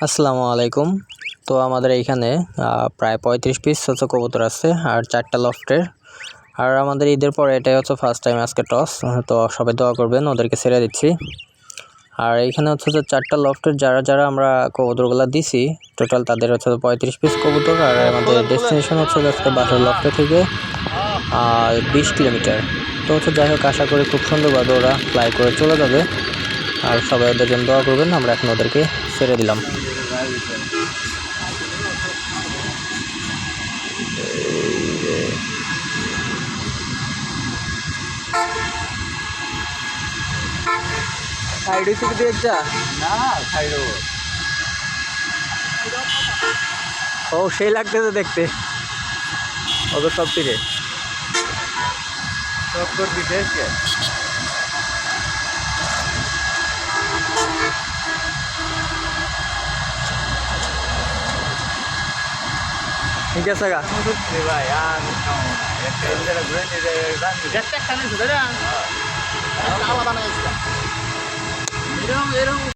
আসসালামু আলাইকুম। তো আমাদের এইখানে প্রায় ৩৫ পিস হচ্ছে কবুতর আছে আর 4টা লফটের। আর আমাদের ঈদের পরে এটাই হচ্ছে ফার্স্ট টাইম আজকে টস। তো সবাই দোয়া করবেন, ওদেরকে ছেড়ে দিচ্ছি। আর এইখানে হচ্ছে যে 4টা লফটের যারা আমরা কবুতরগুলো দিছি টোটাল তাদের হচ্ছে 35 পিস কবুতর। আর আমাদের ডেস্টিনেশন হচ্ছে আজকে বাসার লফটে থেকে 20 কিলোমিটার। তো হচ্ছে যাই হোক, আশা করি খুব সুন্দরভাবে ওরা ফ্লাই করে চলে যাবে। আর সবাই ওদের জন্য দোয়া করবেন। আমরা এখন ওদেরকে ছেড়ে দিলাম। সাইড হইছে কি একটা না সাইড ও সেই লাগতেছে দেখতে ওদের সব থেকে সব করবি দেখে ঠিক আছে গা ভাই আর ঘুরে নিয়ে